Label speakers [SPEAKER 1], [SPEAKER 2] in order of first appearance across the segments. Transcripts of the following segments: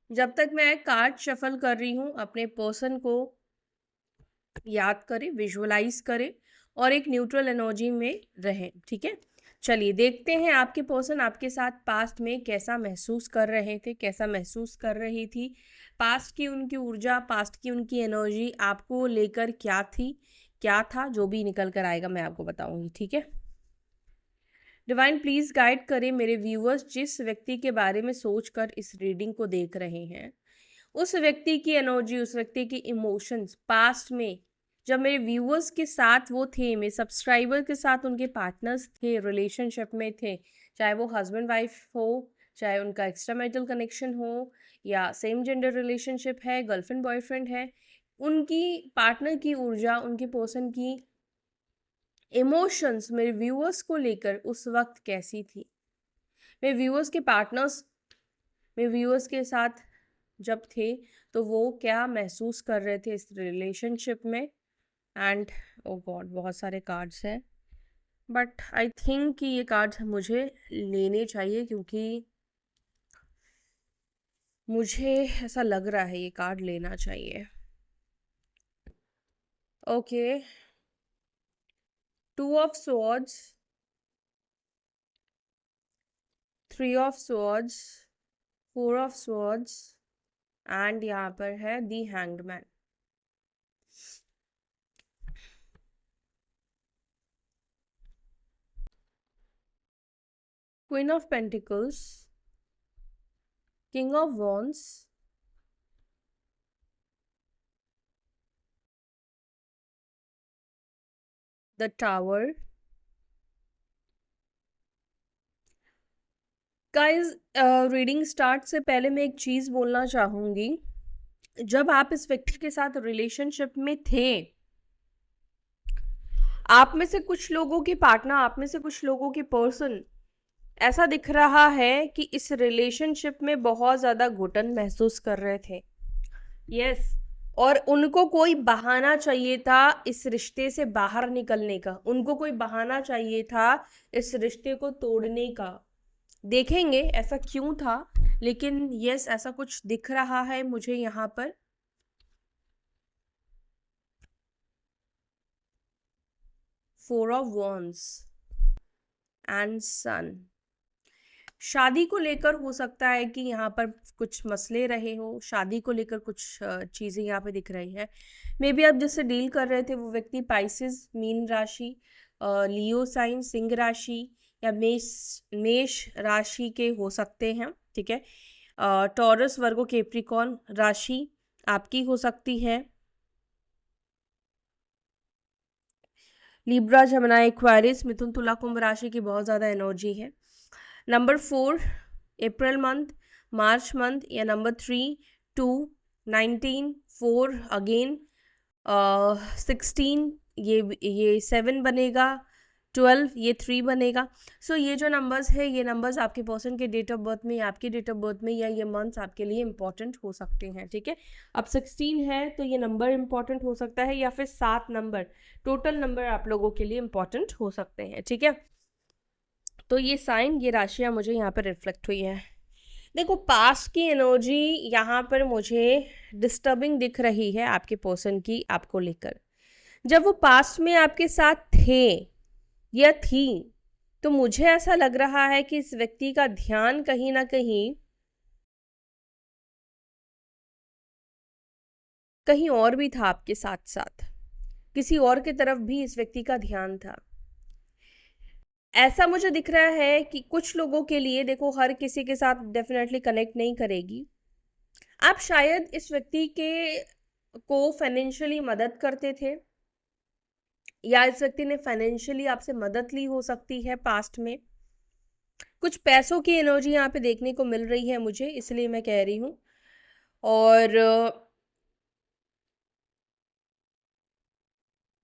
[SPEAKER 1] जब तक मैं कार्ड शफल कर रही हूँ, अपने पर्सन को याद करें, विजुअलाइज करें और एक न्यूट्रल एनर्जी में रहें। ठीक है, चलिए देखते हैं आपके पर्सन आपके साथ पास्ट में कैसा महसूस कर रहे थे, कैसा महसूस कर रही थी। पास्ट की उनकी ऊर्जा, पास्ट की उनकी एनर्जी आपको लेकर क्या थी, क्या था, जो भी निकल कर आएगा मैं आपको बताऊंगी। ठीक है, डिवाइन प्लीज गाइड करें मेरे व्यूअर्स जिस व्यक्ति के बारे में सोचकर इस रीडिंग को देख रहे हैं, उस व्यक्ति की एनर्जी, उस व्यक्ति की इमोशंस पास्ट में जब मेरे व्यूअर्स के साथ वो थे, मेरे सब्सक्राइबर के साथ उनके पार्टनर्स थे, रिलेशनशिप में थे, चाहे वो हस्बैंड वाइफ हो, चाहे उनका एक्स्ट्रा मैरिटल कनेक्शन हो, या सेम जेंडर रिलेशनशिप है, गर्लफ्रेंड बॉयफ्रेंड है, उनकी पार्टनर की ऊर्जा, उनके पर्सन की इमोशंस मेरे व्यूअर्स को लेकर उस वक्त कैसी थी। मेरे व्यूअर्स के पार्टनर्स मेरे व्यूअर्स के साथ जब थे तो वो क्या महसूस कर रहे थे इस रिलेशनशिप में। एंड ओ गॉड, बहुत सारे कार्ड्स हैं, बट आई थिंक कि ये कार्ड्स मुझे लेने चाहिए क्योंकि मुझे ऐसा लग रहा है ये कार्ड लेना चाहिए। Okay, 2 of swords, 3 of swords, 4 of swords and यहाँ पर है the hanged man. Queen of pentacles, king of wands, the tower. Guys, reading start से पहले मैं एक चीज़ बोलना चाहूँगी। जब आप इस व्यक्ति के साथ रिलेशनशिप में थे, आप में से कुछ लोगों के पार्टनर, आप में से कुछ लोगों के पर्सन, ऐसा दिख रहा है कि इस रिलेशनशिप में बहुत ज़्यादा घुटन महसूस कर रहे थे। यस, और उनको कोई बहाना चाहिए था इस रिश्ते से बाहर निकलने का, उनको कोई बहाना चाहिए था इस रिश्ते को तोड़ने का। देखेंगे ऐसा क्यों था, लेकिन यस, ऐसा कुछ दिख रहा है मुझे यहाँ पर। फोर ऑफ वॉन्ड्स एंड सन। शादी को लेकर हो सकता है कि यहाँ पर कुछ मसले रहे हो, शादी को लेकर कुछ चीज़ें यहाँ पे दिख रही है। मे बी आप जिससे डील कर रहे थे वो व्यक्ति पाइसेस मीन राशि, लियो साइन सिंह राशि या मेष राशि के हो सकते हैं। ठीक है, टॉरस वर्गो कैप्रिकॉर्न राशि आपकी हो सकती है। लिब्रा जमनाई एक्वारिस मिथुन तुला कुंभ राशि की बहुत ज़्यादा एनर्जी है। Number 4 April month, March month, या नंबर 3 2 19 4 अगेन 16, ये 7 बनेगा, 12 ये 3 बनेगा। सो ये जो नंबर्स है, ये नंबर्स आपके पर्सन के डेट ऑफ बर्थ में, आपके डेट ऑफ बर्थ में, या ये मंथ्स आपके लिए इंपॉर्टेंट हो सकते हैं। ठीक है, अब 16 है तो ये नंबर इंपॉर्टेंट हो सकता है, या फिर 7 नंबर, टोटल नंबर आप लोगों के लिए इंपॉर्टेंट हो सकते हैं। ठीक है, तो ये साइन, ये राशियां मुझे यहाँ पर रिफ्लेक्ट हुई है। देखो, पास्ट की एनर्जी यहाँ पर मुझे डिस्टर्बिंग दिख रही है आपके पर्सन की, आपको लेकर। जब वो पास्ट में आपके साथ थे या थी, तो मुझे ऐसा लग रहा है कि इस व्यक्ति का ध्यान कहीं ना कहीं कहीं और भी था, आपके साथ साथ किसी और की तरफ भी इस व्यक्ति का ध्यान था। ऐसा मुझे दिख रहा है कि कुछ लोगों के लिए, देखो हर किसी के साथ डेफिनेटली कनेक्ट नहीं करेगी, आप शायद इस व्यक्ति के को फाइनेंशियली मदद करते थे, या इस व्यक्ति ने फाइनेंशियली आपसे मदद ली हो सकती है पास्ट में। कुछ पैसों की एनर्जी यहाँ पे देखने को मिल रही है मुझे, इसलिए मैं कह रही हूँ। और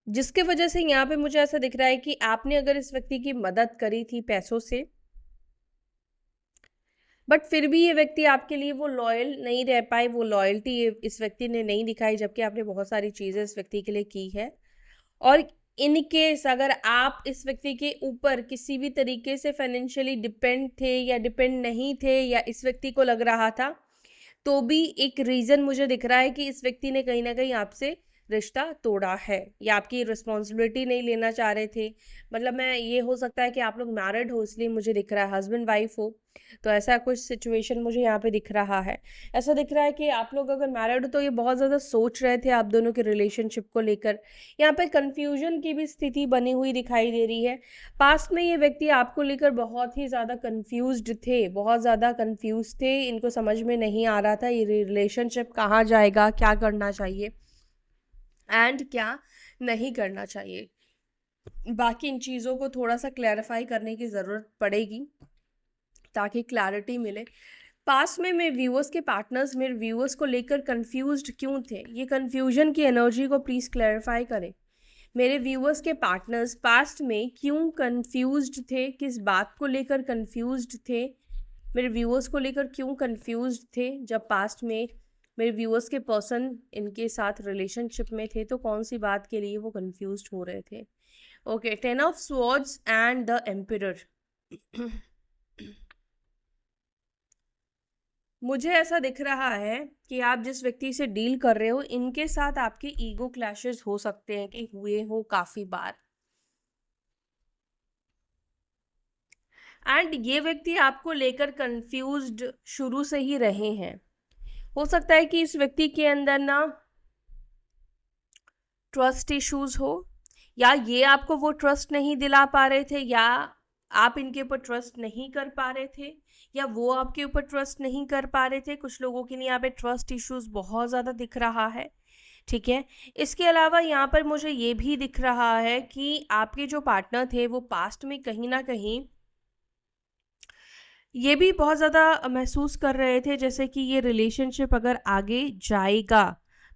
[SPEAKER 1] जिसके वजह से यहाँ पे मुझे ऐसा दिख रहा है कि आपने अगर इस व्यक्ति की मदद करी थी पैसों से, बट फिर भी ये व्यक्ति आपके लिए वो लॉयल नहीं रह पाए, वो लॉयल्टी इस व्यक्ति ने नहीं दिखाई, जबकि आपने बहुत सारी चीज़ें इस व्यक्ति के लिए की है। और इन केस अगर आप इस व्यक्ति के ऊपर किसी भी तरीके से फाइनेंशियली डिपेंड थे या डिपेंड नहीं थे, या इस व्यक्ति को लग रहा था तो भी एक रीज़न मुझे दिख रहा है कि इस व्यक्ति ने कहीं ना कहीं आपसे रिश्ता तोड़ा है या आपकी रिस्पॉन्सिबिलिटी नहीं लेना चाह रहे थे। मतलब मैं ये हो सकता है कि आप लोग मैरिड हो, इसलिए मुझे दिख रहा है हस्बैंड वाइफ हो, तो ऐसा कुछ सिचुएशन मुझे यहाँ पे दिख रहा है। ऐसा दिख रहा है कि आप लोग अगर मैरिड हो तो ये बहुत ज़्यादा सोच रहे थे आप दोनों के रिलेशनशिप को लेकर। यहाँ पे कन्फ्यूजन की भी स्थिति बनी हुई दिखाई दे रही है। पास्ट में ये व्यक्ति आपको लेकर बहुत ही ज़्यादा कन्फ्यूज्ड थे, बहुत ज़्यादा कन्फ्यूज थे, इनको समझ में नहीं आ रहा था ये रिलेशनशिप कहाँ जाएगा, क्या करना चाहिए एंड क्या नहीं करना चाहिए। बाकी इन चीज़ों को थोड़ा सा क्लैरिफाई करने की ज़रूरत पड़ेगी ताकि क्लैरिटी मिले। पास्ट में मेरे व्यूअर्स के पार्टनर्स मेरे व्यूअर्स को लेकर कंफ्यूज्ड क्यों थे, ये कंफ्यूजन की एनर्जी को प्लीज़ क्लैरिफाई करें। मेरे व्यूअर्स के पार्टनर्स पास्ट में क्यों कंफ्यूज्ड थे, किस बात को लेकर कंफ्यूज्ड थे, मेरे व्यूअर्स को लेकर क्यों कंफ्यूज्ड थे जब पास्ट में मेरे व्यूअर्स के पर्सन इनके साथ रिलेशनशिप में थे, तो कौन सी बात के लिए वो कंफ्यूज्ड हो रहे थे। Okay, 10 of swords and the emperor. मुझे ऐसा दिख रहा है कि आप जिस व्यक्ति से डील कर रहे हो इनके साथ आपके ईगो क्लैशेस हो सकते हैं कि हुए हो काफ़ी बार, एंड ये व्यक्ति आपको लेकर कंफ्यूज्ड शुरू से ही रहे हैं। हो सकता है कि इस व्यक्ति के अंदर ना ट्रस्ट इश्यूज हो, या ये आपको वो ट्रस्ट नहीं दिला पा रहे थे, या आप इनके ऊपर ट्रस्ट नहीं कर पा रहे थे, या वो आपके ऊपर ट्रस्ट नहीं कर पा रहे थे। कुछ लोगों के लिए यहाँ पे ट्रस्ट इश्यूज बहुत ज़्यादा दिख रहा है, ठीक है। इसके अलावा यहाँ पर मुझे ये भी दिख रहा है कि आपके जो पार्टनर थे वो पास्ट में कहीं ना कहीं ये भी बहुत ज़्यादा महसूस कर रहे थे जैसे कि ये रिलेशनशिप अगर आगे जाएगा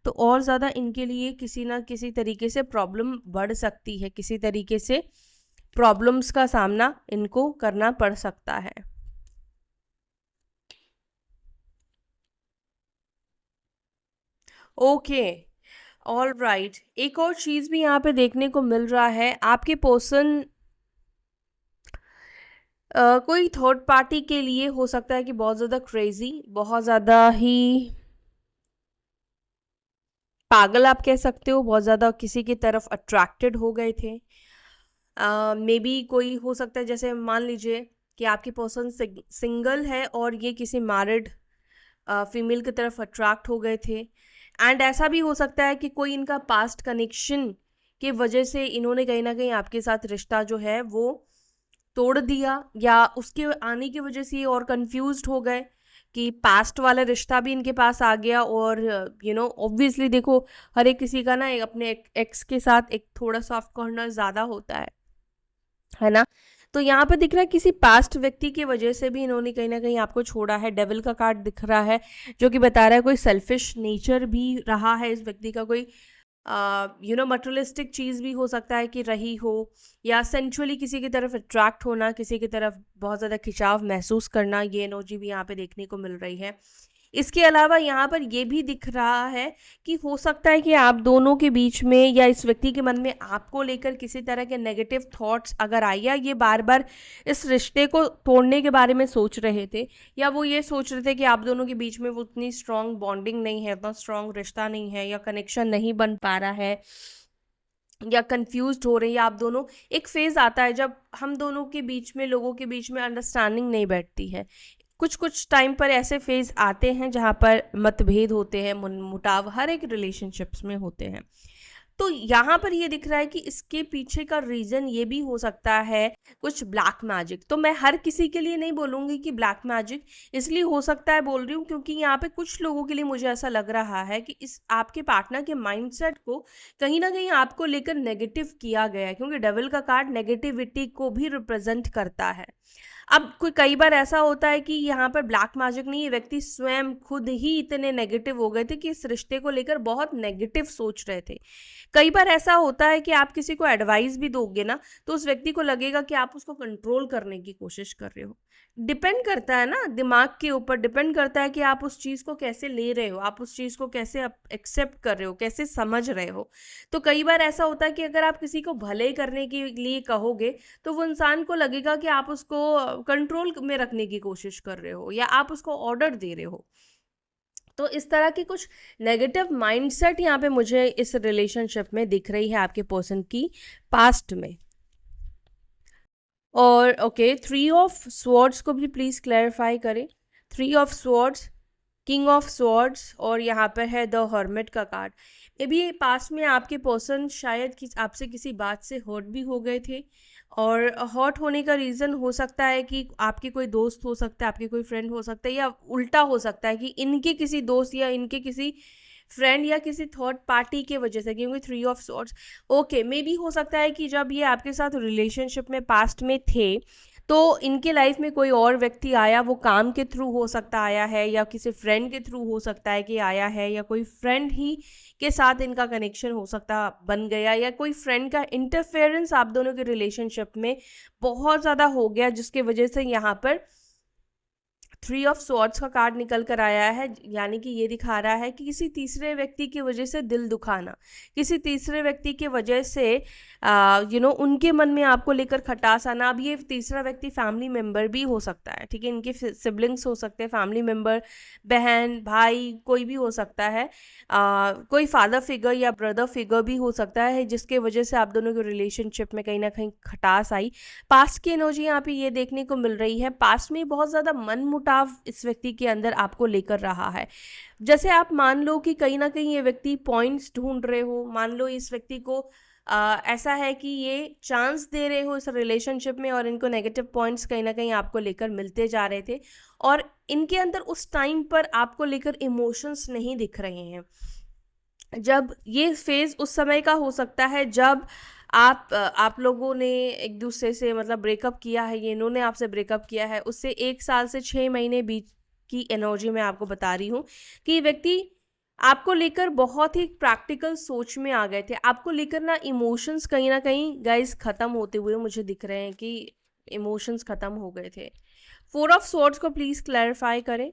[SPEAKER 1] तो और ज़्यादा इनके लिए किसी ना किसी तरीके से प्रॉब्लम बढ़ सकती है, किसी तरीके से प्रॉब्लम्स का सामना इनको करना पड़ सकता है। Okay, all right. एक और चीज़ भी यहाँ पे देखने को मिल रहा है, आपके पर्सन कोई थर्ड पार्टी के लिए हो सकता है कि बहुत ज़्यादा क्रेजी, बहुत ज़्यादा ही पागल आप कह सकते हो, बहुत ज़्यादा किसी की तरफ अट्रैक्टेड हो गए थे। मे बी कोई हो सकता है, जैसे मान लीजिए कि आपकी पर्सन सिंगल है और ये किसी मैरिड फीमेल की तरफ अट्रैक्ट हो गए थे, एंड ऐसा भी हो सकता है कि कोई इनका पास्ट कनेक्शन के वजह से इन्होंने कहीं ना कहीं आपके साथ रिश्ता जो है वो तोड़ दिया, या उसके आने की वजह से ये और कंफ्यूज्ड हो गए कि पास्ट वाला रिश्ता भी इनके पास आ गया। और ऑब्वियसली देखो, हर एक किसी का ना अपने एक्स के साथ एक थोड़ा सॉफ्ट कॉर्नर ज़्यादा होता है ना। तो यहाँ पे दिख रहा है किसी पास्ट व्यक्ति की वजह से भी इन्होंने कहीं ना कहीं आपको छोड़ा है। डेविल का कार्ड दिख रहा है जो कि बता रहा है कोई सेल्फिश नेचर भी रहा है इस व्यक्ति का, कोई मटेरियलिस्टिक चीज़ भी हो सकता है कि रही हो, या सेंचुअली किसी की तरफ अट्रैक्ट होना, किसी की तरफ बहुत ज़्यादा खिंचाव महसूस करना, ये एनर्जी भी यहाँ पे देखने को मिल रही है। इसके अलावा यहाँ पर ये भी दिख रहा है कि हो सकता है कि आप दोनों के बीच में या इस व्यक्ति के मन में आपको लेकर किसी तरह के नेगेटिव थॉट्स अगर आए, या ये बार बार इस रिश्ते को तोड़ने के बारे में सोच रहे थे, या वो ये सोच रहे थे कि आप दोनों के बीच में वो उतनी स्ट्रॉन्ग बॉन्डिंग नहीं है, उतना स्ट्रॉन्ग रिश्ता नहीं है, या कनेक्शन नहीं बन पा रहा है, या कंफ्यूज्ड हो रहे हैं, या आप दोनों, एक फेज़ आता है जब हम दोनों के बीच में, लोगों के बीच में अंडरस्टैंडिंग नहीं बैठती है। कुछ कुछ टाइम पर ऐसे फेज आते हैं जहाँ पर मतभेद होते हैं, मुटाव हर एक रिलेशनशिप्स में होते हैं। तो यहाँ पर ये दिख रहा है कि इसके पीछे का रीज़न ये भी हो सकता है कुछ ब्लैक मैजिक। तो मैं हर किसी के लिए नहीं बोलूँगी कि ब्लैक मैजिक, इसलिए हो सकता है बोल रही हूँ क्योंकि यहाँ पे कुछ लोगों के लिए मुझे ऐसा लग रहा है कि इस आपके पार्टनर के माइंडसेट को कहीं ना कहीं आपको लेकर नेगेटिव किया गया है, क्योंकि डेविल का कार्ड नेगेटिविटी को भी रिप्रेजेंट करता है। अब कोई कई बार ऐसा होता है कि यहाँ पर ब्लैक मैजिक नहीं, ये व्यक्ति स्वयं खुद ही इतने नेगेटिव हो गए थे कि इस रिश्ते को लेकर बहुत नेगेटिव सोच रहे थे। कई बार ऐसा होता है कि आप किसी को एडवाइस भी दोगे ना तो उस व्यक्ति को लगेगा कि आप उसको कंट्रोल करने की कोशिश कर रहे हो। डिपेंड करता है ना, दिमाग के ऊपर डिपेंड करता है कि आप उस चीज़ को कैसे ले रहे हो, आप उस चीज़ को कैसे एक्सेप्ट कर रहे हो, कैसे समझ रहे हो। तो कई बार ऐसा होता है कि अगर आप किसी को भले करने के लिए कहोगे तो वो इंसान को लगेगा कि आप उसको कंट्रोल में रखने की कोशिश कर रहे हो, या आप उसको ऑर्डर दे रहे हो। तो इस तरह की कुछ नेगेटिव माइंडसेट यहाँ पे मुझे इस रिलेशनशिप में दिख रही है आपके पर्सन की पास्ट में। और ओके, 3 ऑफ स्वॉर्ड्स को भी प्लीज़ क्लैरिफाई करें। 3 of swords, king of swords, और यहाँ पर है द हर्मिट का कार्ड। मे बी पास्ट में आपके पर्सन शायद आपसे किसी बात से हर्ट भी हो गए थे, और हर्ट होने का रीज़न हो सकता है कि आपके कोई दोस्त हो सकता है, आपके कोई फ्रेंड हो सकता है, या उल्टा हो सकता है कि इनके किसी दोस्त या इनके किसी फ्रेंड या किसी थर्ड पार्टी के वजह से, क्योंकि 3 of swords okay, may be हो सकता है कि जब ये आपके साथ रिलेशनशिप में पास्ट में थे तो इनके लाइफ में कोई और व्यक्ति आया, वो काम के थ्रू हो सकता आया है, या किसी फ्रेंड के थ्रू हो सकता है कि आया है, या कोई फ्रेंड ही के साथ इनका कनेक्शन हो सकता बन गया, या कोई फ्रेंड का इंटरफेरेंस आप दोनों के रिलेशनशिप में बहुत ज़्यादा हो गया, जिसके वजह से यहाँ पर 3 ऑफ स्वॉर्ड्स का कार्ड निकल कर आया है। यानी कि ये दिखा रहा है कि किसी तीसरे व्यक्ति की वजह से दिल दुखाना, किसी तीसरे व्यक्ति की वजह से उनके मन में आपको लेकर खटास आना। अब ये तीसरा व्यक्ति फैमिली मेम्बर भी हो सकता है, ठीक है, इनके सिबलिंग्स हो सकते हैं, फैमिली मेम्बर, बहन भाई, कोई भी हो सकता है, कोई फादर फिगर या ब्रदर फिगर भी हो सकता है, जिसके वजह से आप दोनों के रिलेशनशिप में कहीं ना कहीं खटास आई। पास्ट की एनर्जी यहाँ पे ये देखने को मिल रही है, पास्ट में बहुत ज़्यादा मन मुटाव इस व्यक्ति के अंदर आपको लेकर रहा है। जैसे आप मान लो कि कहीं ना कहीं ये व्यक्ति पॉइंट्स ढूंढ रहे हो, मान लो इस व्यक्ति को ऐसा है कि ये चांस दे रहे हो इस रिलेशनशिप में, और इनको नेगेटिव पॉइंट्स कहीं ना कहीं आपको लेकर मिलते जा रहे थे, और इनके अंदर उस टाइम पर आपको लेकर इमोशंस नहीं दिख रहे हैं। जब ये फेज उस समय का हो सकता है जब आप लोगों ने एक दूसरे से मतलब ब्रेकअप किया है, ये इन्होंने आपसे ब्रेकअप किया है, उससे 1 साल से 6 महीने बीच की एनर्जी में आपको बता रही हूँ कि ये व्यक्ति आपको लेकर बहुत ही प्रैक्टिकल सोच में आ गए थे। आपको लेकर ना इमोशंस कहीं ना कहीं गाइस ख़त्म होते हुए मुझे दिख रहे हैं कि इमोशंस ख़त्म हो गए थे। 4 ऑफ स्वॉर्ड्स को प्लीज़ क्लैरिफाई करें।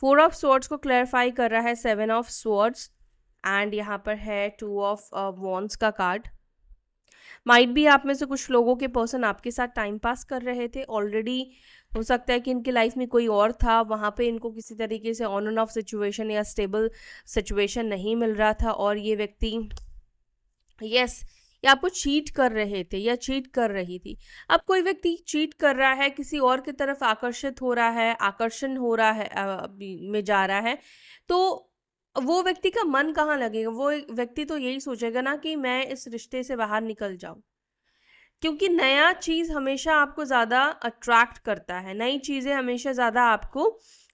[SPEAKER 1] 4 ऑफ स्वॉर्ड्स को क्लैरिफाई कर रहा है 7 ऑफ स्वॉर्ड्स, एंड यहाँ पर है 2 ऑफ वॉन्ड्स का कार्ड। माइट भी आप में से कुछ लोगों के पर्सन आपके साथ टाइम पास कर रहे थे ऑलरेडी। हो सकता है कि इनकी लाइफ में कोई और था, वहाँ पे इनको किसी तरीके से ऑन एंड ऑफ सिचुएशन या स्टेबल सिचुएशन नहीं मिल रहा था, और ये व्यक्ति यस या आपको चीट कर रहे थे या चीट कर रही थी। अब कोई व्यक्ति चीट कर रहा है, किसी और की तरफ आकर्षित हो रहा है, आकर्षण हो रहा है, में जा रहा है, तो वो व्यक्ति का मन कहाँ लगेगा? वो व्यक्ति तो यही सोचेगा ना कि मैं इस रिश्ते से बाहर निकल जाऊं, क्योंकि नया चीज़ हमेशा आपको ज़्यादा अट्रैक्ट करता है, नई चीज़ें हमेशा ज़्यादा आपको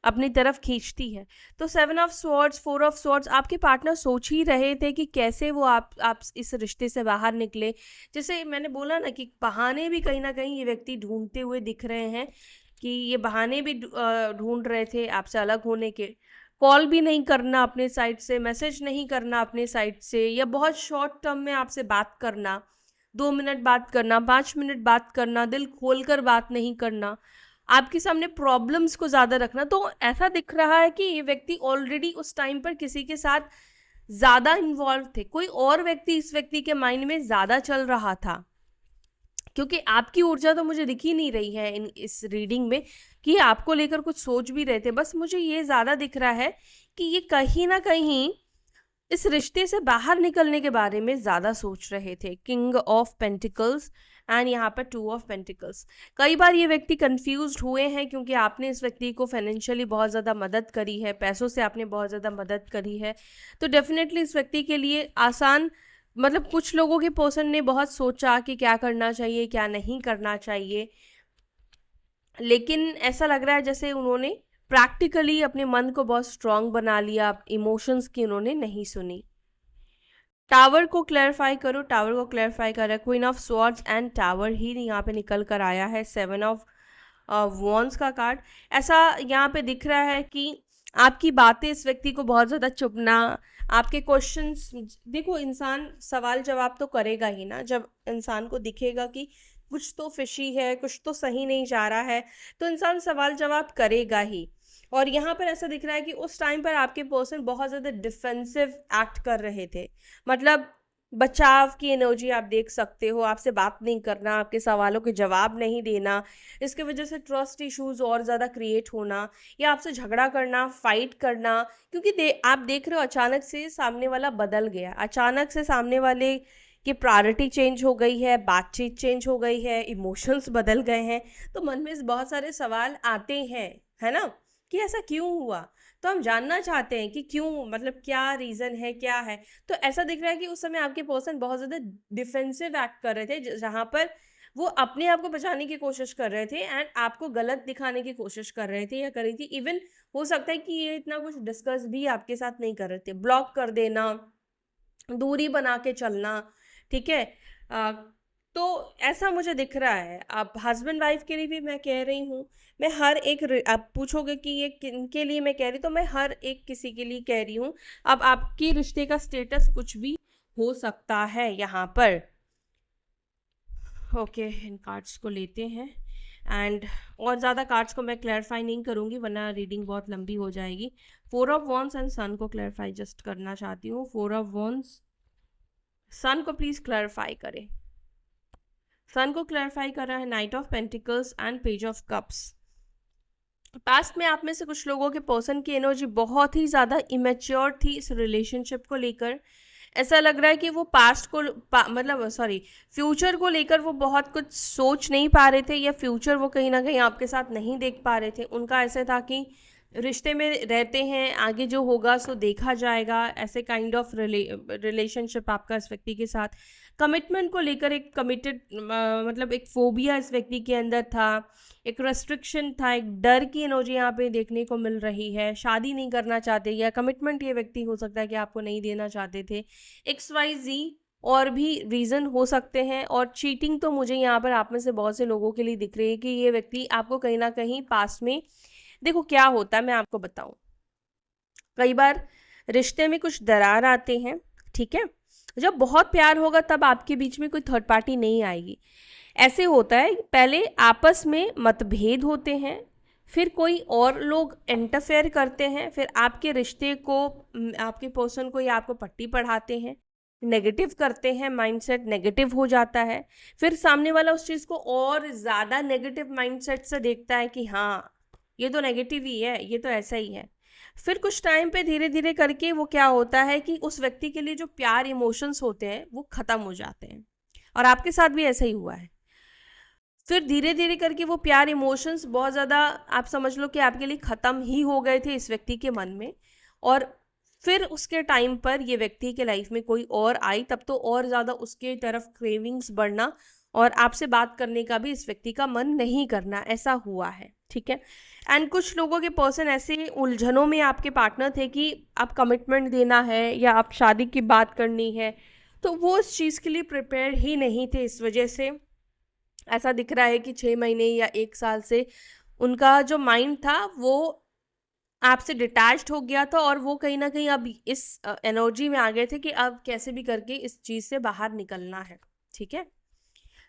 [SPEAKER 1] अपनी तरफ खींचती है। तो 7 ऑफ स्वॉर्ड्स, 4 ऑफ स्वॉर्ड्स, आपके पार्टनर सोच ही रहे थे कि कैसे वो आप इस रिश्ते से बाहर निकले। जैसे मैंने बोला ना कि बहाने भी कहीं ना कहीं ये व्यक्ति ढूंढते हुए दिख रहे हैं, कि ये बहाने भी ढूंढ रहे थे आपसे अलग होने के। कॉल भी नहीं करना अपने साइड से, मैसेज नहीं करना अपने साइड से, या बहुत शॉर्ट टर्म में आपसे बात करना, 2 मिनट बात करना, 5 मिनट बात करना, दिल खोलकर बात नहीं करना, आपके सामने प्रॉब्लम्स को ज़्यादा रखना। तो ऐसा दिख रहा है कि ये व्यक्ति ऑलरेडी उस टाइम पर किसी के साथ ज़्यादा इन्वॉल्व थे, कोई और व्यक्ति इस व्यक्ति के माइंड में ज़्यादा चल रहा था, क्योंकि आपकी ऊर्जा तो मुझे दिख ही नहीं रही है इस रीडिंग में कि आपको लेकर कुछ सोच भी रहे थे। बस मुझे ये ज़्यादा दिख रहा है कि ये कहीं ना कहीं इस रिश्ते से बाहर निकलने के बारे में ज़्यादा सोच रहे थे। किंग ऑफ पेंटिकल्स एंड यहाँ पर 2 ऑफ पेंटिकल्स। कई बार ये व्यक्ति कंफ्यूज्ड हुए हैं, क्योंकि आपने इस व्यक्ति को फाइनेंशियली बहुत ज़्यादा मदद करी है, पैसों से आपने बहुत ज़्यादा मदद करी है, तो डेफिनेटली इस व्यक्ति के लिए आसान, मतलब कुछ लोगों के पर्सन ने बहुत सोचा कि क्या करना चाहिए क्या नहीं करना चाहिए, लेकिन ऐसा लग रहा है जैसे उन्होंने प्रैक्टिकली अपने मन को बहुत स्ट्रांग बना लिया, इमोशंस की उन्होंने नहीं सुनी। टावर को क्लैरिफाई करो। टावर को क्लैरिफाई कर रहा है queen of swords and tower ही यहाँ पे निकल कर आया है 7 ऑफ वॉन्ड्स का कार्ड। ऐसा यहाँ पे दिख रहा है कि आपकी बातें इस व्यक्ति को बहुत ज़्यादा चुभना, आपके क्वेश्चंस, देखो इंसान सवाल जवाब तो करेगा ही ना, जब इंसान को दिखेगा कि कुछ तो फिशी है, कुछ तो सही नहीं जा रहा है, तो इंसान सवाल जवाब करेगा ही। और यहाँ पर ऐसा दिख रहा है कि उस टाइम पर आपके पर्सन बहुत ज़्यादा डिफेंसिव एक्ट कर रहे थे, मतलब बचाव की एनर्जी आप देख सकते हो, आपसे बात नहीं करना, आपके सवालों के जवाब नहीं देना, इसकी वजह से ट्रस्ट इश्यूज और ज़्यादा क्रिएट होना, या आपसे झगड़ा करना, फाइट करना, क्योंकि आप देख रहे हो अचानक से सामने वाला बदल गया, अचानक से सामने वाले की प्रायोरिटी चेंज हो गई है, बातचीत चेंज हो गई है, इमोशंस बदल गए हैं, तो मन में बहुत सारे सवाल आते हैं, है ना, कि ऐसा क्यों हुआ। तो हम जानना चाहते हैं कि क्यों, मतलब क्या रीज़न है, क्या है। तो ऐसा दिख रहा है कि उस समय आपके पर्सन बहुत ज़्यादा डिफेंसिव एक्ट कर रहे थे, जहाँ पर वो अपने आप को बचाने की कोशिश कर रहे थे एंड आपको गलत दिखाने की कोशिश कर रहे थे या कर रही थी। इवन हो सकता है कि ये इतना कुछ डिस्कस भी आपके साथ नहीं कर रहे थे, ब्लॉक कर देना, दूरी बना के चलना, ठीक है। अ, तो ऐसा मुझे दिख रहा है। अब हस्बैंड वाइफ के लिए भी मैं कह रही हूँ, मैं हर एक आप पूछोगे कि ये किनके लिए मैं कह रही, तो मैं हर एक किसी के लिए कह रही हूँ। अब आपकी रिश्ते का स्टेटस कुछ भी हो सकता है यहाँ पर। ओके, इन कार्ड्स को लेते हैं एंड और ज़्यादा कार्ड्स को मैं क्लैरिफाई नहीं करूँगी वरना रीडिंग बहुत लंबी हो जाएगी। 4 ऑफ वॉन्ड्स एंड सन को क्लैरिफाई जस्ट करना चाहती हूँ। 4 ऑफ वॉन्ड्स, सन को प्लीज़ क्लैरिफाई करें। सन को क्लैरिफाई कर रहा है night of pentacles and page of cups. Past में आप में से कुछ लोगों के पर्सन की एनर्जी बहुत ही ज़्यादा इमेच्योर थी इस रिलेशनशिप को लेकर। ऐसा लग रहा है कि वो पास्ट को मतलब सॉरी फ्यूचर को लेकर वो बहुत कुछ सोच नहीं पा रहे थे, या फ्यूचर वो कहीं ना कहीं आपके साथ नहीं देख पा रहे थे। उनका ऐसा था कि रिश्ते में रहते हैं, आगे जो होगा सो देखा जाएगा, ऐसे काइंड ऑफ रिलेशनशिप आपका इस व्यक्ति के साथ। कमिटमेंट को लेकर एक कमिटेड मतलब एक फोबिया इस व्यक्ति के अंदर था, एक रेस्ट्रिक्शन था, एक डर की एनर्जी यहाँ पे देखने को मिल रही है। शादी नहीं करना चाहते, या कमिटमेंट ये व्यक्ति हो सकता है कि आपको नहीं देना चाहते थे। XYZ और भी रीज़न हो सकते हैं। और चीटिंग तो मुझे यहाँ पर आप में से बहुत से लोगों के लिए दिख रही है कि ये व्यक्ति आपको कहीं ना कहीं पास में, देखो क्या होता है मैं आपको बताऊं, कई बार रिश्ते में कुछ दरार आते हैं, ठीक है। जब बहुत प्यार होगा तब आपके बीच में कोई थर्ड पार्टी नहीं आएगी। ऐसे होता है, पहले आपस में मतभेद होते हैं, फिर कोई और लोग इंटरफेयर करते हैं, फिर आपके रिश्ते को, आपके पर्सन को या आपको पट्टी पढ़ाते हैं, नेगेटिव करते हैं, माइंडसेट नेगेटिव हो जाता है। फिर सामने वाला उस चीज़ को और ज़्यादा नेगेटिव माइंडसेट से देखता है कि हाँ ये तो नेगेटिव ही है, ये तो ऐसा ही है। फिर कुछ टाइम पे धीरे धीरे करके वो क्या होता है कि उस व्यक्ति के लिए जो प्यार इमोशंस होते हैं वो ख़त्म हो जाते हैं। और आपके साथ भी ऐसा ही हुआ है। फिर धीरे धीरे करके वो प्यार इमोशंस बहुत ज़्यादा, आप समझ लो कि आपके लिए ख़त्म ही हो गए थे इस व्यक्ति के मन में। और फिर उसके टाइम पर ये व्यक्ति के लाइफ में कोई और आई, तब तो और ज़्यादा उसके तरफ क्रेविंग्स बढ़ना और आपसे बात करने का भी इस व्यक्ति का मन नहीं करना, ऐसा हुआ है, ठीक है। एंड कुछ लोगों के पर्सन ऐसे उलझनों में आपके पार्टनर थे कि आप कमिटमेंट देना है या आप शादी की बात करनी है, तो वो इस चीज़ के लिए प्रिपेयर ही नहीं थे। इस वजह से ऐसा दिख रहा है कि 6 महीने या 1 साल से उनका जो माइंड था वो आपसे डिटैच्ड हो गया था, और वो कहीं ना कहीं अब इस एनर्जी में आ गए थे कि अब कैसे भी करके इस चीज़ से बाहर निकलना है, ठीक है।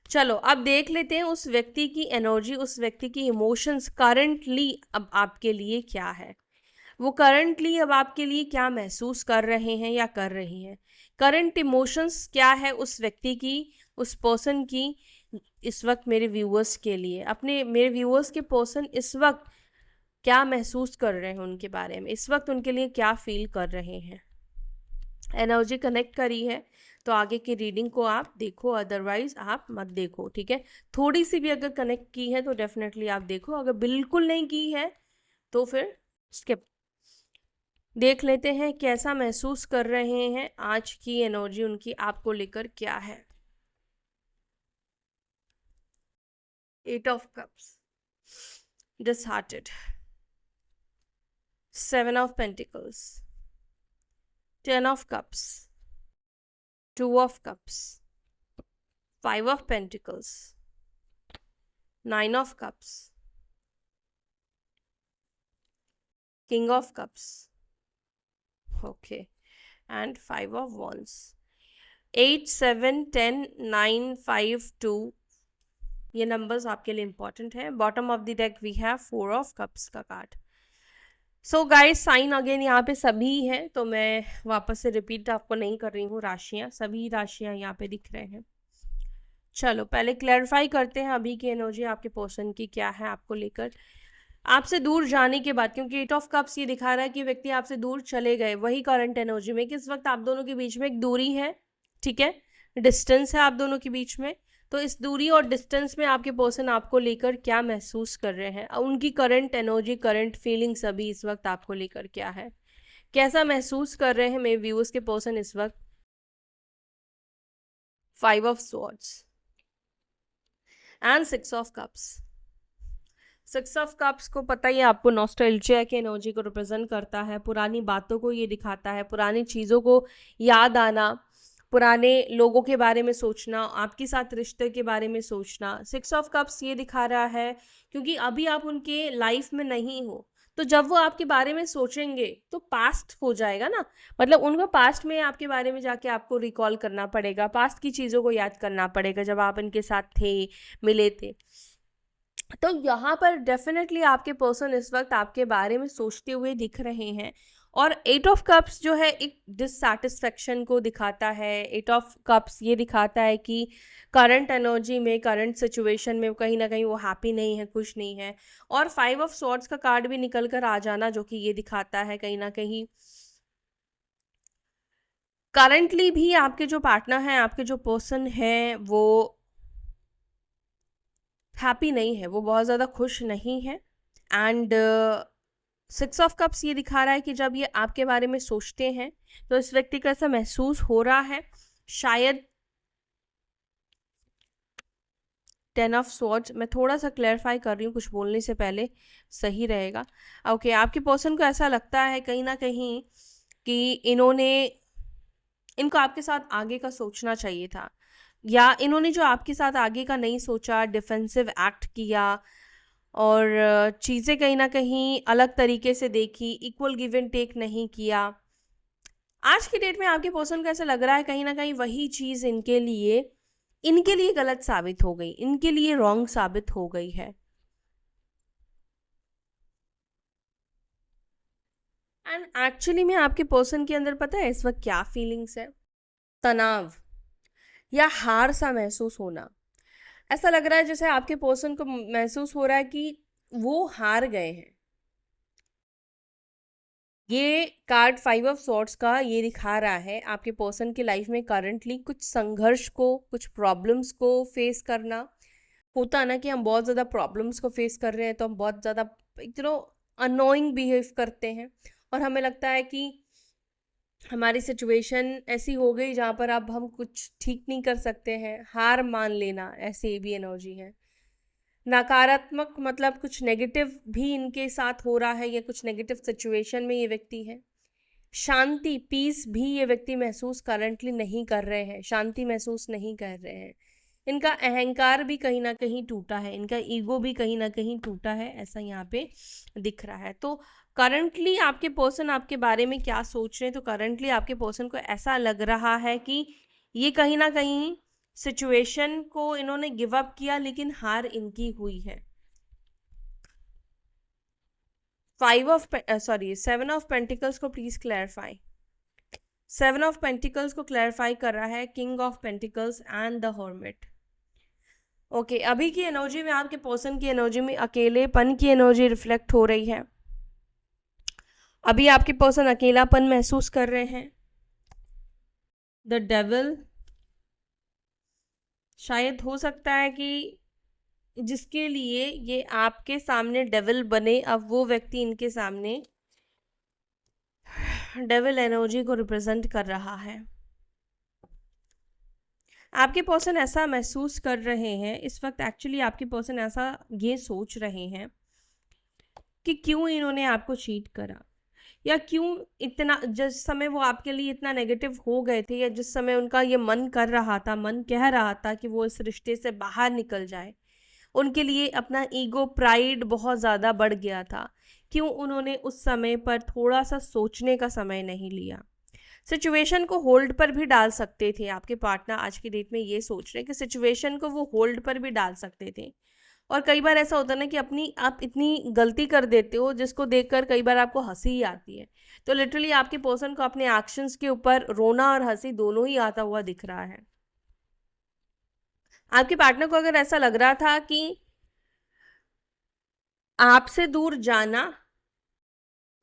[SPEAKER 1] चलो अब देख लेते हैं उस व्यक्ति की एनर्जी, उस व्यक्ति की इमोशंस करंटली अब आपके लिए क्या है। वो करंटली अब आपके लिए क्या महसूस कर रहे हैं या कर रही हैं। करंट इमोशंस क्या है उस व्यक्ति की, उस पर्सन की इस वक्त मेरे व्यूअर्स के लिए। अपने मेरे व्यूअर्स के पर्सन इस वक्त क्या महसूस कर रहे हैं उनके बारे में, इस वक्त उनके लिए क्या फील कर रहे हैं। एनर्जी कनेक्ट करी है तो आगे की रीडिंग को आप देखो, अदरवाइज आप मत देखो, ठीक है। थोड़ी सी भी अगर कनेक्ट की है तो डेफिनेटली आप देखो, अगर बिल्कुल नहीं की है तो फिर स्किप। देख लेते हैं कैसा महसूस कर रहे हैं, आज की एनर्जी उनकी आपको लेकर क्या है। 8 of cups, disheartened, 7 of pentacles, 10 of cups, 2 of cups, 5 of pentacles, 9 of cups, king of cups, okay, and 5 of wands। 8 7 10 9 5 2 ये नंबर्स आपके लिए इंपॉर्टेंट है। Bottom of the deck we have 4 of cups का card. So guys sign again यहाँ पे सभी है, तो मैं वापस से रिपीट आपको नहीं कर रही हूँ, राशियाँ सभी राशियाँ यहाँ पे दिख रहे हैं। चलो पहले क्लैरिफाई करते हैं अभी की एनर्जी आपके पर्सन की क्या है आपको लेकर, आपसे दूर जाने के बाद, क्योंकि 8 ऑफ कप्स ये दिखा रहा है कि व्यक्ति आपसे दूर चले गए, वही करंट एनर्जी में कि इस वक्त आप दोनों के बीच में एक दूरी है, ठीक है, डिस्टेंस है आप दोनों के बीच में। तो इस दूरी और डिस्टेंस में आपके पर्सन आपको लेकर क्या महसूस कर रहे हैं, उनकी करंट एनर्जी, करंट फीलिंग्स अभी इस वक्त आपको लेकर क्या है, कैसा महसूस कर रहे हैं मेरे व्यूअर्स के पर्सन इस वक्त। 5 of swords and 6 of cups. 6 of cups को पता ही है आपको, नॉस्टैल्जिया की एनर्जी को रिप्रेजेंट करता है, पुरानी बातों को ये दिखाता है, पुरानी चीज़ों को याद आना, पुराने लोगों के बारे में सोचना, आपके साथ रिश्ते के बारे में सोचना। 6 ऑफ कप्स ये दिखा रहा है क्योंकि अभी आप उनके लाइफ में नहीं हो, तो जब वो आपके बारे में सोचेंगे तो पास्ट हो जाएगा ना, मतलब उनको पास्ट में आपके बारे में जाके आपको रिकॉल करना पड़ेगा, पास्ट की चीज़ों को याद करना पड़ेगा जब आप इनके साथ थे, मिले थे। तो यहाँ पर डेफिनेटली आपके पर्सन इस वक्त आपके बारे में सोचते हुए दिख रहे हैं। और 8 ऑफ कप्स जो है एक डिससैटिस्फैक्शन को दिखाता है। 8 ऑफ कप्स ये दिखाता है कि करंट एनर्जी में, करंट सिचुएशन में कहीं ना कहीं वो हैप्पी नहीं है, खुश नहीं है। और 5 ऑफ स्वॉर्ड्स का कार्ड भी निकल कर आ जाना, जो कि ये दिखाता है कहीं ना कहीं करंटली भी आपके जो पार्टनर हैं, आपके जो पर्सन हैं, वो हैप्पी नहीं है, वो बहुत ज़्यादा खुश नहीं है। एंड 6 ऑफ कप्स ये दिखा रहा है कि जब ये आपके बारे में सोचते हैं तो इस व्यक्ति को ऐसा महसूस हो रहा है, शायद 10 ऑफ स्वॉर्ड्स, मैं थोड़ा सा क्लैरिफाई कर रही हूँ कुछ बोलने से पहले, सही रहेगा। ओके, आपके पर्सन को ऐसा लगता है कहीं ना कहीं कि इनको आपके साथ आगे का सोचना चाहिए था, या इन्होंने जो आपके साथ आगे का नहीं सोचा, डिफेंसिव एक्ट किया और चीज़ें कहीं ना कहीं अलग तरीके से देखी, इक्वल गिव एंड टेक नहीं किया। आज की डेट में आपके पर्सन को ऐसा लग रहा है कहीं ना कहीं वही चीज़ इनके लिए गलत साबित हो गई, इनके लिए रॉन्ग साबित हो गई है। एंड एक्चुअली में आपके पर्सन के अंदर पता है इस वक्त क्या फीलिंग्स है, तनाव या हार सा महसूस होना। ऐसा लग रहा है जैसे आपके पर्सन को महसूस हो रहा है कि वो हार गए हैं। ये कार्ड 5 ऑफ स्वॉर्ड्स का ये दिखा रहा है आपके पर्सन की लाइफ में करंटली कुछ संघर्ष को, कुछ प्रॉब्लम्स को फेस करना। होता है ना कि हम बहुत ज़्यादा प्रॉब्लम्स को फेस कर रहे हैं तो हम बहुत ज़्यादा अनोइंग बिहेव करते हैं, और हमें लगता है कि हमारी सिचुएशन ऐसी हो गई जहाँ पर अब हम कुछ ठीक नहीं कर सकते हैं, हार मान लेना, ऐसे भी एनर्जी है। नकारात्मक मतलब कुछ नेगेटिव भी इनके साथ हो रहा है, या कुछ नेगेटिव सिचुएशन में ये व्यक्ति है। शांति, पीस भी ये व्यक्ति महसूस करंटली नहीं कर रहे हैं, शांति महसूस नहीं कर रहे हैं। इनका अहंकार भी कहीं ना कहीं टूटा है, इनका ईगो भी कहीं ना कहीं टूटा है, ऐसा यहाँ पे दिख रहा है। तो करंटली आपके पर्सन आपके बारे में क्या सोच रहे हैं, तो करंटली आपके पर्सन को ऐसा लग रहा है कि ये कहीं ना कहीं सिचुएशन को इन्होंने गिव अप किया, लेकिन हार इनकी हुई है। 7 ऑफ पेंटिकल्स को प्लीज क्लैरिफाई। 7 ऑफ पेंटिकल्स को क्लैरिफाई कर रहा है king of pentacles and the hermit. Okay, अभी की एनर्जी में आपके पर्सन की एनर्जी में अकेलेपन की एनर्जी रिफ्लेक्ट हो रही है। अभी आपके पर्सन अकेलापन महसूस कर रहे हैं। द डेविल, शायद हो सकता है कि जिसके लिए ये आपके सामने डेविल बने, अब वो व्यक्ति इनके सामने डेविल एनर्जी को रिप्रेजेंट कर रहा है। आपके पर्सन ऐसा महसूस कर रहे हैं इस वक्त, एक्चुअली आपके पर्सन ऐसा ये सोच रहे हैं कि क्यों इन्होंने आपको चीट करा, या क्यों इतना, जिस समय वो आपके लिए इतना नेगेटिव हो गए थे, या जिस समय उनका ये मन कर रहा था, मन कह रहा था कि वो इस रिश्ते से बाहर निकल जाए, उनके लिए अपना ईगो, प्राइड बहुत ज़्यादा बढ़ गया था, क्यों उन्होंने उस समय पर थोड़ा सा सोचने का समय नहीं लिया। सिचुएशन को होल्ड पर भी डाल सकते थे आपके पार्टनर, आज की डेट में ये सोच रहे हैं कि सिचुएशन को वो होल्ड पर भी डाल सकते थे, और कई बार ऐसा होता है ना कि आप इतनी गलती कर देते हो जिसको देखकर कई बार आपको हंसी ही आती है। तो लिटरली आपके पर्सन को अपने एक्शंस के ऊपर रोना और हंसी दोनों ही आता हुआ दिख रहा है। आपके पार्टनर को अगर ऐसा लग रहा था कि आपसे दूर जाना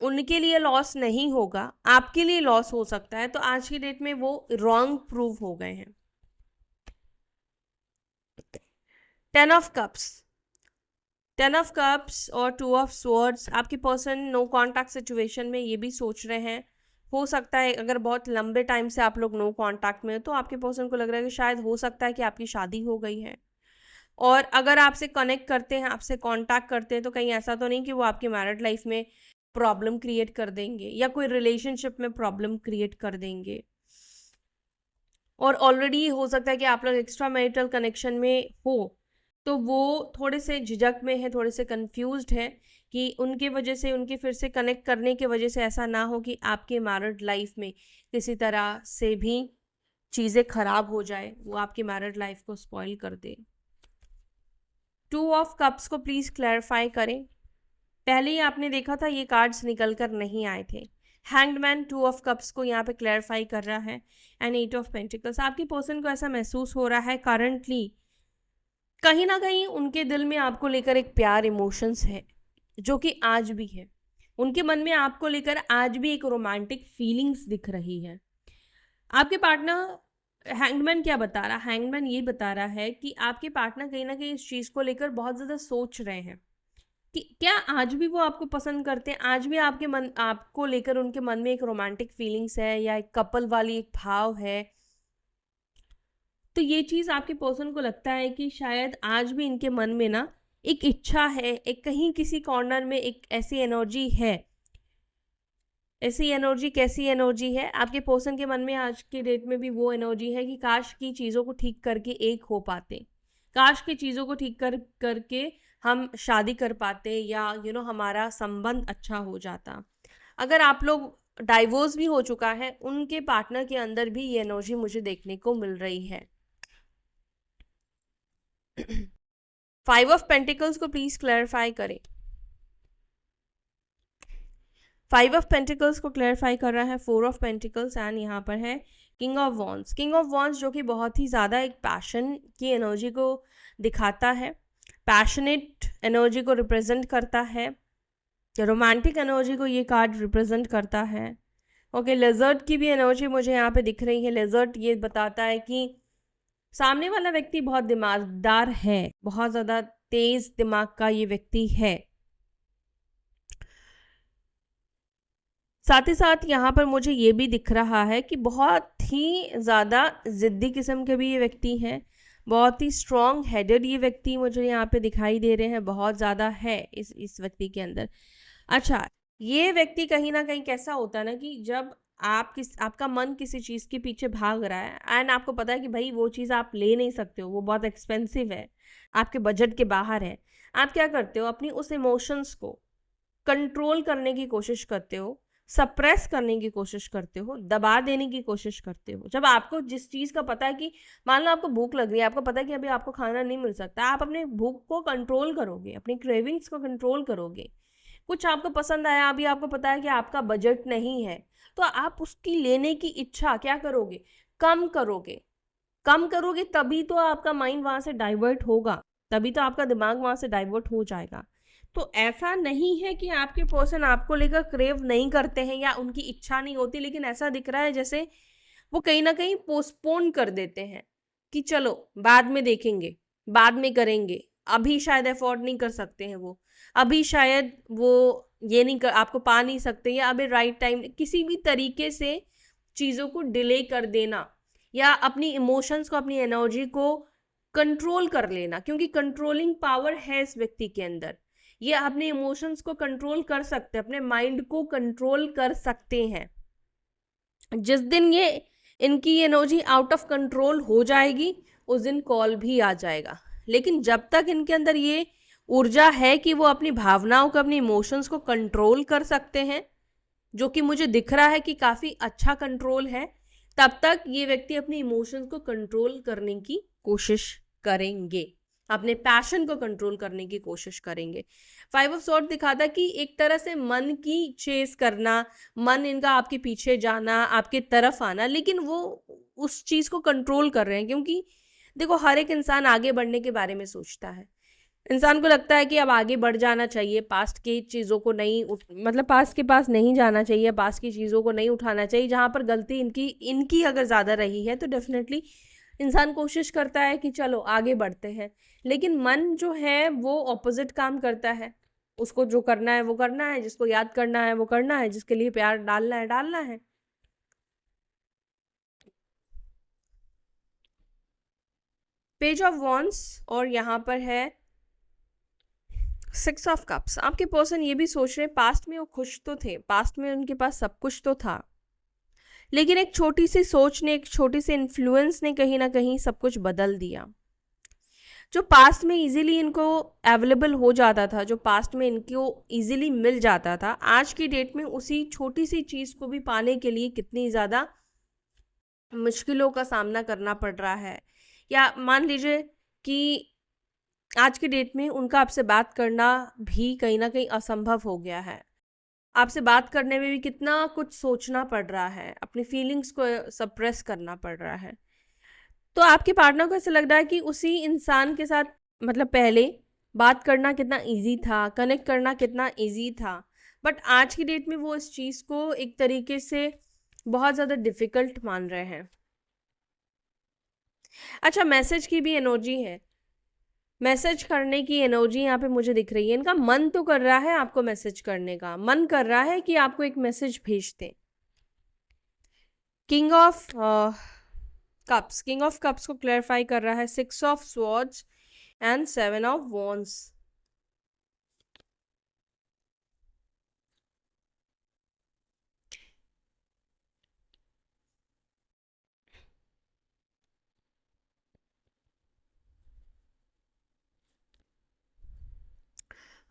[SPEAKER 1] उनके लिए लॉस नहीं होगा, आपके लिए लॉस हो सकता है, तो आज की डेट में वो रॉन्ग प्रूव हो गए हैं। 10 ऑफ कप्स, 10 ऑफ कप्स और 2 ऑफ स्वॉर्ड्स, आपके पर्सन नो कॉन्टैक्ट सिचुएशन में ये भी सोच रहे हैं। हो सकता है अगर बहुत लंबे टाइम से आप लोग नो कॉन्टैक्ट में हो तो आपके पर्सन को लग रहा है कि शायद हो सकता है कि आपकी शादी हो गई है। और अगर आपसे कनेक्ट करते हैं, आपसे कांटेक्ट करते हैं, तो कहीं ऐसा तो नहीं कि वो आपकी मैरिड लाइफ में प्रॉब्लम क्रिएट कर देंगे या कोई रिलेशनशिप में प्रॉब्लम क्रिएट कर देंगे। और ऑलरेडी हो सकता है कि आप लोग एक्स्ट्रा मैरिटल कनेक्शन में हो, तो वो थोड़े से झिझक में है, थोड़े से कंफ्यूज्ड है कि उनके वजह से, उनके फिर से कनेक्ट करने की वजह से ऐसा ना हो कि आपके मैरिड लाइफ में किसी तरह से भी चीज़ें खराब हो जाए, वो आपकी मैरिड लाइफ को स्पॉइल कर दे। 2 ऑफ कप्स को प्लीज क्लैरिफाई करें। पहले ही आपने देखा था ये कार्ड्स निकल कर नहीं आए थे। हैंग्ड मैन 2 ऑफ कप्स को यहाँ पे क्लैरिफाई कर रहा है एंड 8 ऑफ पेंटिकल्स। आपकी पर्सन को ऐसा महसूस हो रहा है करंटली कहीं ना कहीं उनके दिल में आपको लेकर एक प्यार इमोशंस है जो कि आज भी है। उनके मन में आपको लेकर आज भी एक रोमांटिक फीलिंग्स दिख रही है। आपके पार्टनर, हैंगमैन क्या बता रहा है? हैंगमैन ये बता रहा है कि आपके पार्टनर कहीं ना कहीं इस चीज़ को लेकर बहुत ज़्यादा सोच रहे हैं कि क्या आज भी वो आपको पसंद करते हैं, आज भी आपको लेकर उनके मन में एक रोमांटिक फीलिंग्स है या एक कपल वाली एक भाव है। तो ये चीज़ आपके पर्सन को लगता है कि शायद आज भी इनके मन में ना एक इच्छा है, एक कहीं किसी कॉर्नर में एक ऐसी एनर्जी है। ऐसी एनर्जी कैसी एनर्जी है? आपके पर्सन के मन में आज के डेट में भी वो एनर्जी है कि काश की चीज़ों को ठीक करके एक हो पाते, काश की चीज़ों को ठीक करके हम शादी कर पाते या हमारा संबंध अच्छा हो जाता। अगर आप लोग डाइवोर्स भी हो चुका है, उनके पार्टनर के अंदर भी ये एनर्जी मुझे देखने को मिल रही है। 5 ऑफ पेंटिकल्स को प्लीज क्लैरिफाई करें। 5 ऑफ पेंटिकल्स को क्लैरिफाई कर रहा है 4 ऑफ पेंटिकल्स एंड यहाँ पर है king of wands. King of wands जो कि बहुत ही ज़्यादा एक पैशन की एनर्जी को दिखाता है, पैशनेट एनर्जी को रिप्रेजेंट करता है, रोमांटिक एनर्जी को ये कार्ड रिप्रेजेंट करता है। ओके, लेजर्ट की भी एनर्जी मुझे यहाँ पे दिख रही है। लेजर्ट ये बताता है कि सामने वाला व्यक्ति बहुत दिमागदार है, बहुत ज़्यादा तेज दिमाग का ये व्यक्ति है। साथ ही साथ यहाँ पर मुझे ये भी दिख रहा है कि बहुत ही ज़्यादा ज़िद्दी किस्म के भी ये व्यक्ति हैं, बहुत ही स्ट्रॉन्ग हेडेड ये व्यक्ति मुझे यहाँ पे दिखाई दे रहे हैं, बहुत ज़्यादा है इस व्यक्ति के अंदर। अच्छा, ये व्यक्ति कहीं ना कहीं कैसा होता है ना कि जब आपका मन किसी चीज़ के पीछे भाग रहा है एंड आपको पता है कि भाई वो चीज़ आप ले नहीं सकते हो, वो बहुत एक्सपेंसिव है, आपके बजट के बाहर है, आप क्या करते हो? अपनी उस इमोशंस को कंट्रोल करने की कोशिश करते हो, सप्रेस करने की कोशिश करते हो, दबा देने की कोशिश करते हो। जब आपको जिस चीज़ का पता है कि मान लो आपको भूख लग रही है, आपको पता है कि अभी आपको खाना नहीं मिल सकता, आप अपने भूख को कंट्रोल करोगे, अपनी क्रेविंग्स को कंट्रोल करोगे। कुछ आपको पसंद आया, अभी आपको पता है कि आपका बजट नहीं है, तो आप उसकी लेने की इच्छा क्या करोगे? कम करोगे। कम करोगे तभी तो आपका माइंड वहाँ से डाइवर्ट होगा, तभी तो आपका दिमाग वहाँ से डाइवर्ट हो जाएगा। तो ऐसा नहीं है कि आपके पर्सन आपको लेकर क्रेव नहीं करते हैं या उनकी इच्छा नहीं होती, लेकिन ऐसा दिख रहा है जैसे वो कहीं ना कहीं पोस्टपोन कर देते हैं कि चलो बाद में देखेंगे, बाद में करेंगे, अभी शायद अफोर्ड नहीं कर सकते हैं वो, अभी शायद वो ये नहीं कर, आपको पा नहीं सकते, या अभी राइट टाइम, किसी भी तरीके से चीज़ों को डिले कर देना या अपनी इमोशंस को, अपनी एनर्जी को कंट्रोल कर लेना, क्योंकि कंट्रोलिंग पावर है इस व्यक्ति के अंदर। ये अपने इमोशंस को कंट्रोल कर सकते हैं, अपने माइंड को कंट्रोल कर सकते हैं। जिस दिन ये इनकी एनर्जी आउट ऑफ कंट्रोल हो जाएगी उस दिन कॉल भी आ जाएगा। लेकिन जब तक इनके अंदर ये ऊर्जा है कि वो अपनी भावनाओं को, अपने इमोशंस को कंट्रोल कर सकते हैं, जो कि मुझे दिख रहा है कि काफ़ी अच्छा कंट्रोल है, तब तक ये व्यक्ति अपने इमोशंस को कंट्रोल करने की कोशिश करेंगे। अपने पैशन को कंट्रोल करने की कोशिश करेंगे। 5 ऑफ सॉर्ड दिखाता कि एक तरह से मन की चेस करना, मन इनका आपके पीछे जाना, आपके तरफ आना, लेकिन वो उस चीज़ को कंट्रोल कर रहे हैं, क्योंकि देखो हर एक इंसान आगे बढ़ने के बारे में सोचता है। इंसान को लगता है कि अब आगे बढ़ जाना चाहिए, पास्ट की चीज़ों को नहीं मतलब पास्ट के पास नहीं जाना चाहिए, पास्ट की चीज़ों को नहीं उठाना चाहिए। जहाँ पर गलती इनकी इनकी अगर ज़्यादा रही है तो डेफिनेटली इंसान कोशिश करता है कि चलो आगे बढ़ते हैं, लेकिन मन जो है वो ऑपोजिट काम करता है। उसको जो करना है वो करना है, जिसको याद करना है वो करना है, जिसके लिए प्यार डालना है डालना है। पेज ऑफ वॉन्ड्स और यहाँ पर है 6 ऑफ कप्स। आपके पर्सन ये भी सोच रहे हैं पास्ट में वो खुश तो थे, पास्ट में उनके पास सब कुछ तो था, लेकिन एक छोटी सी सोच ने, एक छोटी सी इन्फ्लुएंस ने कहीं ना कहीं सब कुछ बदल दिया। जो पास्ट में इजीली इनको अवेलेबल हो जाता था, जो पास्ट में इनको इजीली मिल जाता था, आज की डेट में उसी छोटी सी चीज़ को भी पाने के लिए कितनी ज़्यादा मुश्किलों का सामना करना पड़ रहा है। या मान लीजिए कि आज की डेट में उनका आपसे बात करना भी कहीं ना कहीं असंभव हो गया है। आपसे बात करने में भी कितना कुछ सोचना पड़ रहा है, अपनी फीलिंग्स को सप्रेस करना पड़ रहा है। तो आपके पार्टनर को ऐसा लग रहा है कि उसी इंसान के साथ मतलब पहले बात करना कितना इजी था, कनेक्ट करना कितना इजी था, बट आज की डेट में वो इस चीज़ को एक तरीके से बहुत ज़्यादा डिफ़िकल्ट मान रहे हैं। अच्छा, मैसेज की भी एनर्जी है, मैसेज करने की एनर्जी यहाँ पे मुझे दिख रही है। इनका मन तो कर रहा है आपको मैसेज करने का, मन कर रहा है कि आपको एक मैसेज भेज दें। King of cups, king of cups को क्लैरिफाई कर रहा है 6 of swords and 7 of wands.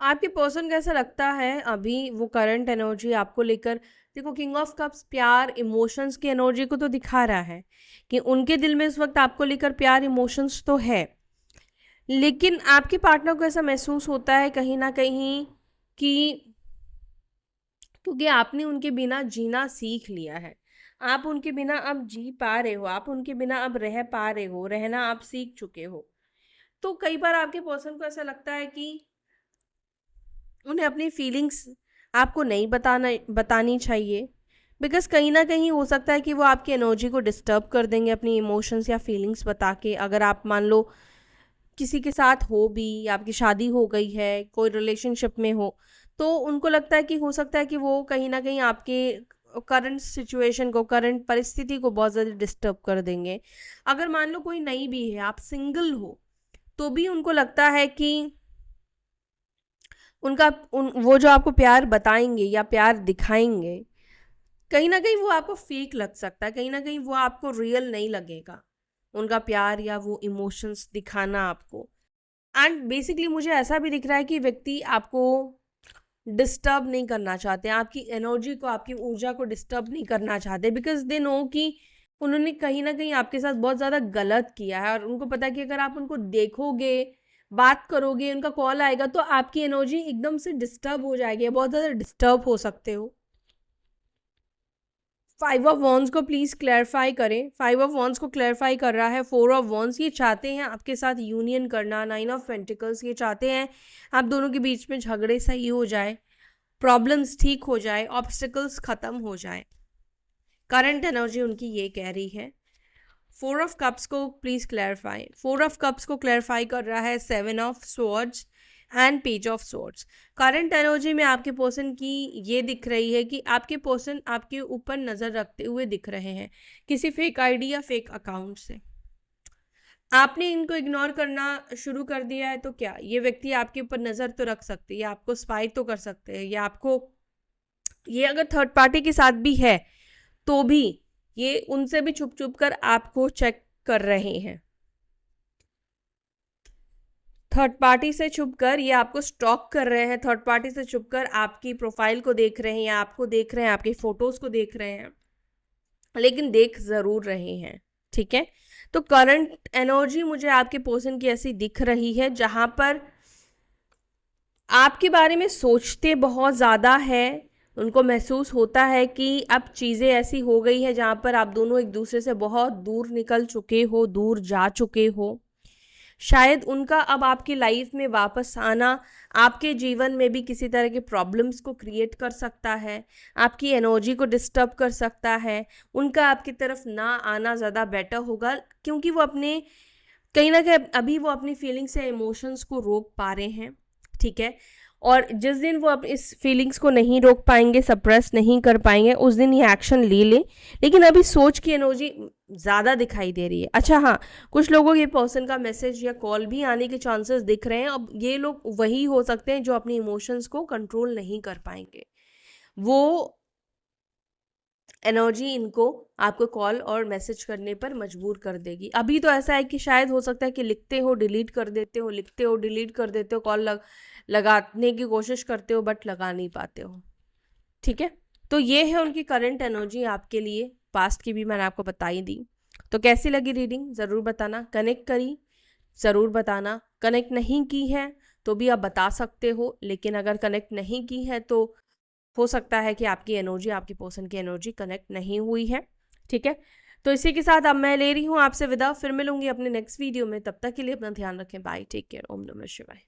[SPEAKER 1] आपके पर्सन को ऐसा लगता है अभी वो करंट एनर्जी आपको लेकर, देखो किंग ऑफ कप्स प्यार इमोशंस की एनर्जी को तो दिखा रहा है कि उनके दिल में इस वक्त आपको लेकर प्यार इमोशंस तो है, लेकिन आपके पार्टनर को ऐसा महसूस होता है कहीं ना कहीं कि क्योंकि आपने उनके बिना जीना सीख लिया है, आप उनके बिना अब जी पा रहे हो, आप उनके बिना अब रह पा रहे हो, रहना आप सीख चुके हो। तो कई बार आपके पर्सन को ऐसा लगता है कि उन्हें अपनी फीलिंग्स आपको नहीं बतानी चाहिए, बिकॉज कहीं ना कहीं हो सकता है कि वो आपकी एनर्जी को डिस्टर्ब कर देंगे अपनी इमोशंस या फीलिंग्स बता के। अगर आप मान लो किसी के साथ हो भी, या आपकी शादी हो गई है, कोई रिलेशनशिप में हो, तो उनको लगता है कि हो सकता है कि वो कहीं ना कहीं आपके करंट सिचुएशन को, करंट परिस्थिति को बहुत ज़्यादा डिस्टर्ब कर देंगे। अगर मान लो कोई नहीं भी है, आप सिंगल हो, तो भी उनको लगता है कि वो जो आपको प्यार बताएंगे या प्यार दिखाएंगे, कहीं ना कहीं वो आपको फेक लग सकता है, कहीं ना कहीं वो आपको रियल नहीं लगेगा, उनका प्यार या वो इमोशंस दिखाना आपको। एंड बेसिकली मुझे ऐसा भी दिख रहा है कि व्यक्ति आपको डिस्टर्ब नहीं करना चाहते, आपकी एनर्जी को, आपकी ऊर्जा को डिस्टर्ब नहीं करना चाहते, बिकॉज दे नो कि उन्होंने कहीं ना कहीं आपके साथ बहुत ज़्यादा गलत किया है, और उनको पता है कि अगर आप उनको देखोगे, बात करोगे, उनका कॉल आएगा, तो आपकी एनर्जी एकदम से डिस्टर्ब हो जाएगी, बहुत ज़्यादा डिस्टर्ब हो सकते हो। 5 ऑफ वॉन्ड्स को प्लीज़ क्लैरिफाई करें। 5 ऑफ वॉन्ड्स को क्लैरिफाई कर रहा है 4 ऑफ वॉन्ड्स। ये चाहते हैं आपके साथ यूनियन करना। 9 ऑफ पेंटिकल्स, ये चाहते हैं आप दोनों के बीच में झगड़े सही हो जाए, प्रॉब्लम्स ठीक हो जाए, ऑब्स्टिकल्स ख़त्म हो जाए। करंट एनर्जी उनकी ये कह रही है। 4 ऑफ कप्स को प्लीज़ क्लैरिफाई। 4 ऑफ कप्स को क्लैरिफाई कर रहा है 7 of swords and page of swords. Current energy में आपके पर्सन की ये दिख रही है कि आपके पर्सन आपके ऊपर नज़र रखते हुए दिख रहे हैं किसी फेक आईडी या फेक अकाउंट से। आपने इनको इग्नोर करना शुरू कर दिया है, तो क्या ये व्यक्ति आपके ऊपर नज़र तो रख सकते हैं, या आपको स्पाई तो कर सकते हैं, या आपको ये अगर थर्ड पार्टी के साथ भी है तो भी ये उनसे भी छुप छुप कर आपको चेक कर रहे हैं। थर्ड पार्टी से छुप कर ये आपको स्टॉक कर रहे हैं, थर्ड पार्टी से छुप कर आपकी प्रोफाइल को देख रहे हैं, या आपको देख रहे हैं, आपकी फ़ोटोज़ को देख रहे हैं, लेकिन देख ज़रूर रहे हैं, ठीक है। तो करंट एनर्जी मुझे आपके पर्सन की ऐसी दिख रही है जहाँ पर आपके बारे में सोचते बहुत ज़्यादा है, उनको महसूस होता है कि अब चीज़ें ऐसी हो गई है जहाँ पर आप दोनों एक दूसरे से बहुत दूर निकल चुके हो, दूर जा चुके हो। शायद उनका अब आपकी लाइफ में वापस आना आपके जीवन में भी किसी तरह के प्रॉब्लम्स को क्रिएट कर सकता है, आपकी एनर्जी को डिस्टर्ब कर सकता है। उनका आपकी तरफ ना आना ज़्यादा बेटर होगा, क्योंकि वो अपने कहीं ना कहीं अभी वो अपनी फीलिंग्स या इमोशंस को रोक पा रहे हैं, ठीक है। और जिस दिन वो अब इस फीलिंग्स को नहीं रोक पाएंगे, सप्रेस नहीं कर पाएंगे, उस दिन ये एक्शन ले ले। लेकिन अभी सोच की एनर्जी ज़्यादा दिखाई दे रही है। अच्छा हाँ, कुछ लोगों के पर्सन का मैसेज या कॉल भी आने के चांसेस दिख रहे हैं। अब ये लोग वही हो सकते हैं जो अपनी इमोशंस को कंट्रोल नहीं कर पाएंगे। वो एनर्जी इनको आपको कॉल और मैसेज करने पर मजबूर कर देगी। अभी तो ऐसा है कि शायद हो सकता है कि लिखते हो डिलीट कर देते हो, लिखते हो डिलीट कर देते हो, कॉल लगाने की कोशिश करते हो बट लगा नहीं पाते हो, ठीक है। तो ये है उनकी करंट एनर्जी आपके लिए। पास्ट की भी मैंने आपको बताई दी। तो कैसी लगी रीडिंग ज़रूर बताना। कनेक्ट करी ज़रूर बताना। कनेक्ट नहीं की है तो भी आप बता सकते हो, लेकिन अगर कनेक्ट नहीं की है तो हो सकता है कि आपकी एनर्जी, आपकी पर्सन की एनर्जी कनेक्ट नहीं हुई है, ठीक है। तो इसी के साथ अब मैं ले रही हूँ आपसे विदा। फिर मिलूंगी अपने नेक्स्ट वीडियो में। तब तक के लिए अपना ध्यान रखें। बाय, टेक केयर, ओम नमः शिवाय।